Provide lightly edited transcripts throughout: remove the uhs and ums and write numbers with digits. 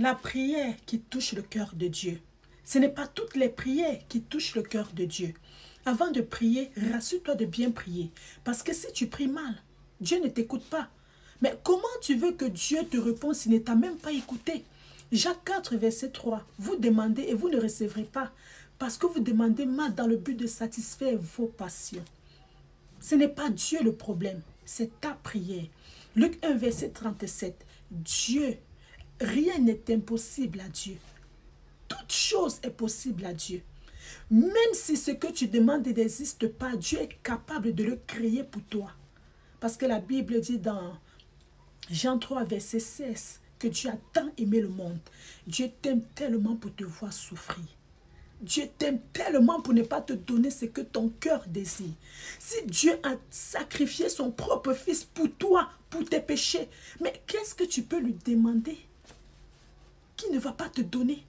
La prière qui touche le cœur de Dieu. Ce n'est pas toutes les prières qui touchent le cœur de Dieu. Avant de prier, rassure-toi de bien prier. Parce que si tu pries mal, Dieu ne t'écoute pas. Mais comment tu veux que Dieu te réponde s'il ne t'a même pas écouté? Jacques 4, verset 3. Vous demandez et vous ne recevrez pas. Parce que vous demandez mal dans le but de satisfaire vos passions. Ce n'est pas Dieu le problème, c'est ta prière. Luc 1, verset 37. Dieu, rien n'est impossible à Dieu. Toute chose est possible à Dieu. Même si ce que tu demandes n'existe pas, Dieu est capable de le créer pour toi. Parce que la Bible dit dans Jean 3, verset 16, que Dieu a tant aimé le monde. Dieu t'aime tellement pour te voir souffrir. Dieu t'aime tellement pour ne pas te donner ce que ton cœur désire. Si Dieu a sacrifié son propre fils pour toi, pour tes péchés, mais qu'est-ce que tu peux lui demander qui ne va pas te donner?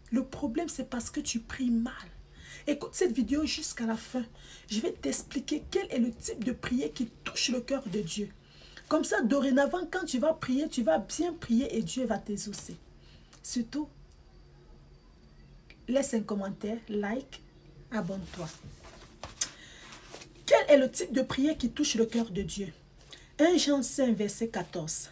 Le problème, c'est parce que tu pries mal. Écoute cette vidéo jusqu'à la fin. Je vais t'expliquer quel est le type de prière qui touche le cœur de Dieu. Comme ça, dorénavant, quand tu vas prier, tu vas bien prier et Dieu va t'exaucer. Surtout, laisse un commentaire, like, abonne-toi. Quel est le type de prière qui touche le cœur de Dieu? 1 Jean 5, verset 14.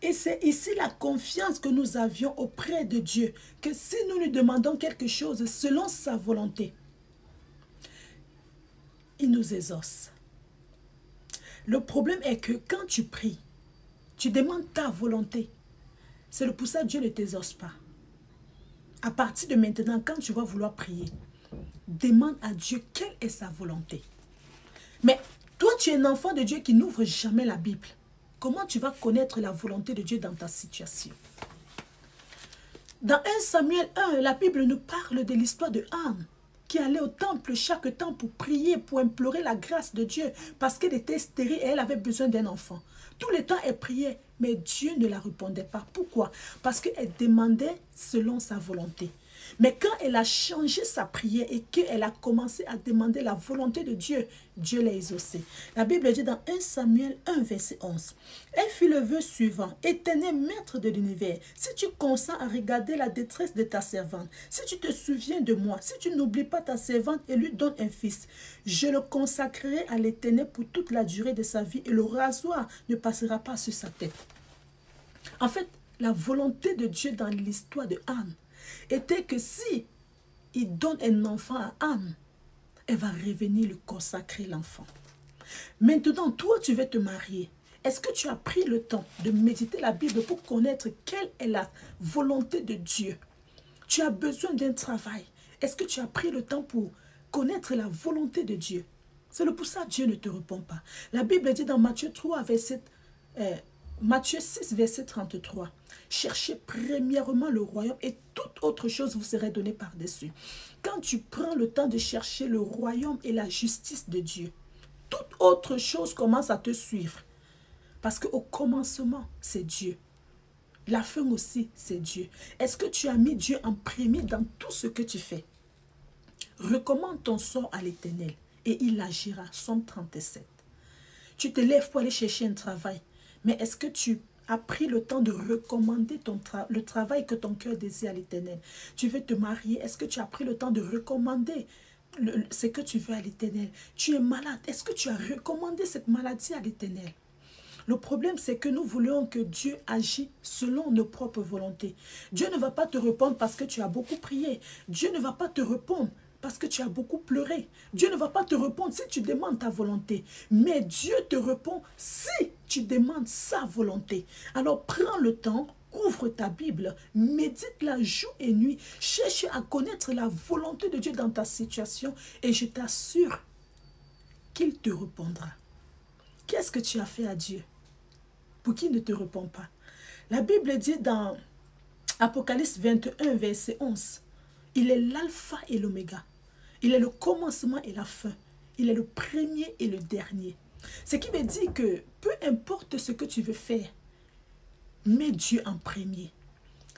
Et c'est ici la confiance que nous avions auprès de Dieu, que si nous lui demandons quelque chose selon sa volonté, il nous exauce. Le problème est que quand tu pries, tu demandes ta volonté. C'est pour ça que Dieu ne t'exauce pas. À partir de maintenant, quand tu vas vouloir prier, demande à Dieu quelle est sa volonté. Mais toi, tu es un enfant de Dieu qui n'ouvre jamais la Bible. Comment tu vas connaître la volonté de Dieu dans ta situation? Dans 1 Samuel 1, la Bible nous parle de l'histoire de Anne, qui allait au temple chaque temps pour prier, pour implorer la grâce de Dieu, parce qu'elle était stérile et elle avait besoin d'un enfant. Tout le temps, elle priait, mais Dieu ne la répondait pas. Pourquoi? Parce qu'elle demandait selon sa volonté. Mais quand elle a changé sa prière et qu'elle a commencé à demander la volonté de Dieu, Dieu l'a exaucée. La Bible dit dans 1 Samuel 1, verset 11. Elle fit le vœu suivant. Éternel maître de l'univers, si tu consens à regarder la détresse de ta servante, si tu te souviens de moi, si tu n'oublies pas ta servante et lui donnes un fils, je le consacrerai à l'Éternel pour toute la durée de sa vie et le rasoir ne passera pas sur sa tête. En fait, la volonté de Dieu dans l'histoire de Anne était que si il donne un enfant à Anne, elle va revenir lui consacrer l'enfant. Maintenant, toi, tu veux te marier. Est-ce que tu as pris le temps de méditer la Bible pour connaître quelle est la volonté de Dieu? Tu as besoin d'un travail. Est-ce que tu as pris le temps pour connaître la volonté de Dieu? C'est pour ça que Dieu ne te répond pas. La Bible dit dans Matthieu 6, verset 33. Cherchez premièrement le royaume et toute autre chose vous serait donnée par-dessus. Quand tu prends le temps de chercher le royaume et la justice de Dieu, toute autre chose commence à te suivre. Parce qu'au commencement, c'est Dieu. La fin aussi, c'est Dieu. Est-ce que tu as mis Dieu en premier dans tout ce que tu fais? Recommande ton sort à l'Éternel et il agira. Somme 37. Tu te lèves pour aller chercher un travail. Mais est-ce que tu as pris le temps de recommander le travail que ton cœur désire à l'Éternel? Tu veux te marier, est-ce que tu as pris le temps de recommander ce que tu veux à l'Éternel? Tu es malade, est-ce que tu as recommandé cette maladie à l'Éternel? Le problème, c'est que nous voulons que Dieu agisse selon nos propres volontés. Dieu ne va pas te répondre parce que tu as beaucoup prié. Dieu ne va pas te répondre parce que tu as beaucoup pleuré. Dieu ne va pas te répondre si tu demandes ta volonté. Mais Dieu te répond si tu demandes sa volonté. Alors prends le temps, ouvre ta Bible, médite-la jour et nuit. Cherche à connaître la volonté de Dieu dans ta situation et je t'assure qu'il te répondra. Qu'est-ce que tu as fait à Dieu pour qu'il ne te répond pas? La Bible dit dans Apocalypse 21, verset 11, il est l'alpha et l'oméga. Il est le commencement et la fin. Il est le premier et le dernier. Ce qui veut dire que peu importe ce que tu veux faire, mets Dieu en premier.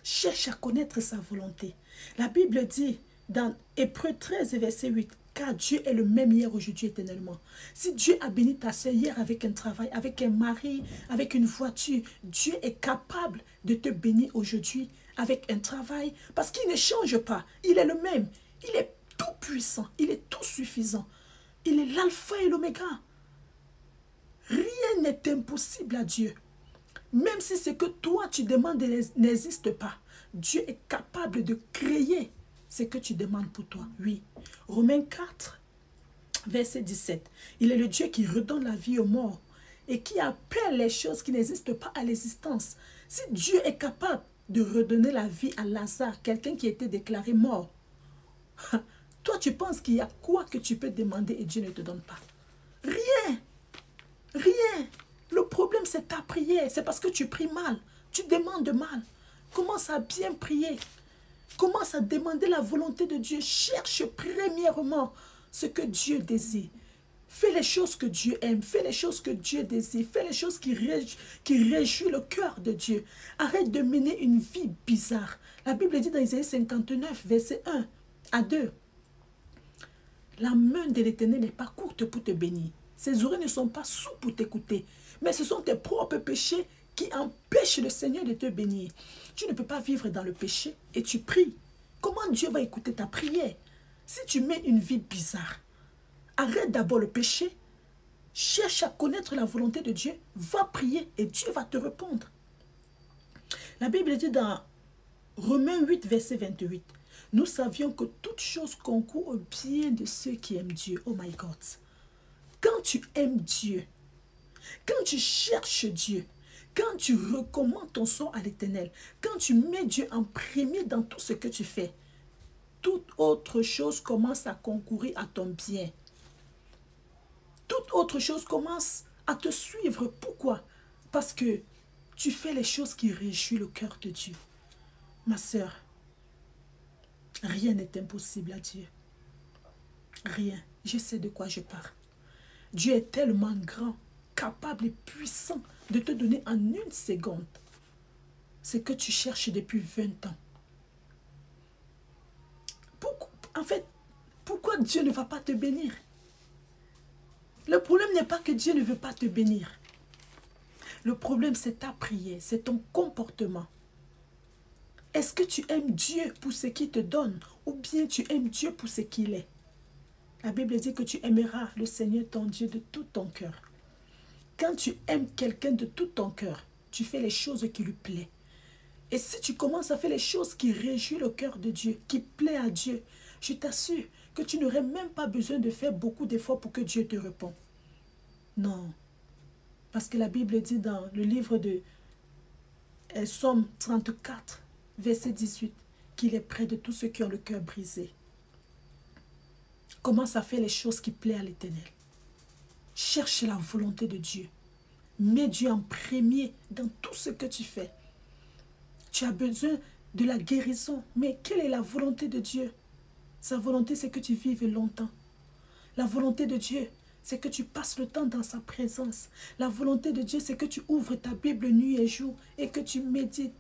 Cherche à connaître sa volonté. La Bible dit dans Hébreux 13, verset 8, car Dieu est le même hier, aujourd'hui, éternellement. Si Dieu a béni ta soeur hier avec un travail, avec un mari, avec une voiture, Dieu est capable de te bénir aujourd'hui avec un travail, parce qu'il ne change pas. Il est le même. Il est tout puissant. Il est tout suffisant. Il est l'alpha et l'oméga. Rien n'est impossible à Dieu. Même si ce que toi tu demandes n'existe pas, Dieu est capable de créer ce que tu demandes pour toi. Oui. Romains 4, verset 17. Il est le Dieu qui redonne la vie aux morts et qui appelle les choses qui n'existent pas à l'existence. Si Dieu est capable de redonner la vie à Lazare, quelqu'un qui était déclaré mort, toi tu penses qu'il y a quoi que tu peux demander et Dieu ne te donne pas? Rien. Rien. Le problème, c'est ta prière. C'est parce que tu pries mal. Tu demandes mal. Commence à bien prier. Commence à demander la volonté de Dieu. Cherche premièrement ce que Dieu désire. Fais les choses que Dieu aime. Fais les choses que Dieu désire. Fais les choses qui réjouissent le cœur de Dieu. Arrête de mener une vie bizarre. La Bible dit dans Isaïe 59, verset 1 à 2. La main de l'Éternel n'est pas courte pour te bénir. Ses oreilles ne sont pas souples pour t'écouter. Mais ce sont tes propres péchés qui empêchent le Seigneur de te bénir. Tu ne peux pas vivre dans le péché et tu pries. Comment Dieu va écouter ta prière? Si tu mènes une vie bizarre, arrête d'abord le péché. Cherche à connaître la volonté de Dieu. Va prier et Dieu va te répondre. La Bible dit dans Romains 8, verset 28. Nous savions que toute chose concourt au bien de ceux qui aiment Dieu. Oh my God. Quand tu aimes Dieu, quand tu cherches Dieu, quand tu recommandes ton sort à l'Éternel, quand tu mets Dieu en premier dans tout ce que tu fais, toute autre chose commence à concourir à ton bien. Toute autre chose commence à te suivre. Pourquoi? Parce que tu fais les choses qui réjouissent le cœur de Dieu. Ma sœur, rien n'est impossible à Dieu. Rien. Je sais de quoi je parle. Dieu est tellement grand, capable et puissant de te donner en une seconde ce que tu cherches depuis 20 ans. Pourquoi Dieu ne va pas te bénir? Le problème n'est pas que Dieu ne veut pas te bénir. Le problème, c'est ta prière, c'est ton comportement. Est-ce que tu aimes Dieu pour ce qu'il te donne ou bien tu aimes Dieu pour ce qu'il est? La Bible dit que tu aimeras le Seigneur ton Dieu de tout ton cœur. Quand tu aimes quelqu'un de tout ton cœur, tu fais les choses qui lui plaisent. Et si tu commences à faire les choses qui réjouissent le cœur de Dieu, qui plaisent à Dieu, je t'assure que tu n'aurais même pas besoin de faire beaucoup d'efforts pour que Dieu te réponde. Non. Parce que la Bible dit dans le livre de Psaume 34, verset 18, qu'il est près de tous ceux qui ont le cœur brisé. Commence à faire les choses qui plaisent à l'Éternel. Cherche la volonté de Dieu. Mets Dieu en premier dans tout ce que tu fais. Tu as besoin de la guérison. Mais quelle est la volonté de Dieu? Sa volonté, c'est que tu vives longtemps. La volonté de Dieu, c'est que tu passes le temps dans sa présence. La volonté de Dieu, c'est que tu ouvres ta Bible nuit et jour et que tu médites.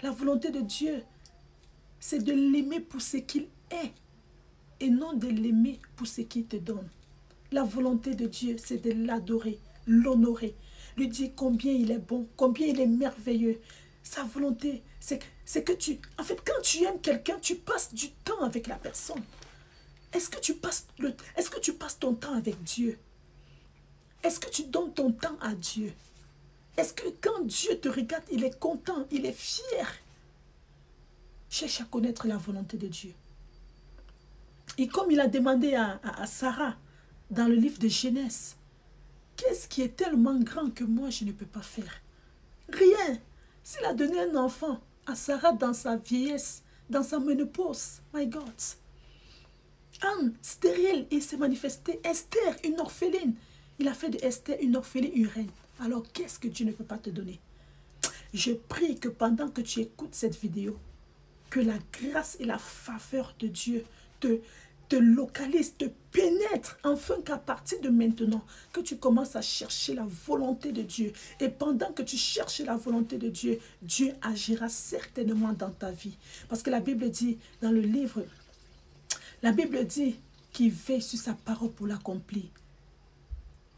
La volonté de Dieu, c'est de l'aimer pour ce qu'il est et non de l'aimer pour ce qu'il te donne. La volonté de Dieu, c'est de l'adorer, l'honorer, lui dire combien il est bon, combien il est merveilleux. Sa volonté, c'est que tu... En fait, quand tu aimes quelqu'un, tu passes du temps avec la personne. Est-ce que tu passes ton temps avec Dieu? Est-ce que tu donnes ton temps à Dieu? Est-ce que quand Dieu te regarde, il est content, il est fier? Cherche à connaître la volonté de Dieu. Et comme il a demandé à Sarah dans le livre de Genèse, qu'est-ce qui est tellement grand que moi je ne peux pas faire? Rien. S'il a donné un enfant à Sarah dans sa vieillesse, dans sa ménopause, my God. Anne, stérile, il s'est manifesté. Esther, une orpheline. Il a fait de Esther une orpheline, une reine. Alors qu'est-ce que Dieu ne peut pas te donner? Je prie que pendant que tu écoutes cette vidéo, que la grâce et la faveur de Dieu te localisent, te pénètrent, afin qu'à partir de maintenant, que tu commences à chercher la volonté de Dieu. Et pendant que tu cherches la volonté de Dieu, Dieu agira certainement dans ta vie. Parce que la Bible dit dans le livre, la Bible dit qu'il veille sur sa parole pour l'accomplir.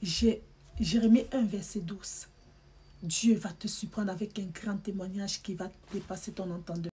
Jérémie 1, verset 12. Dieu va te surprendre avec un grand témoignage qui va dépasser ton entendement.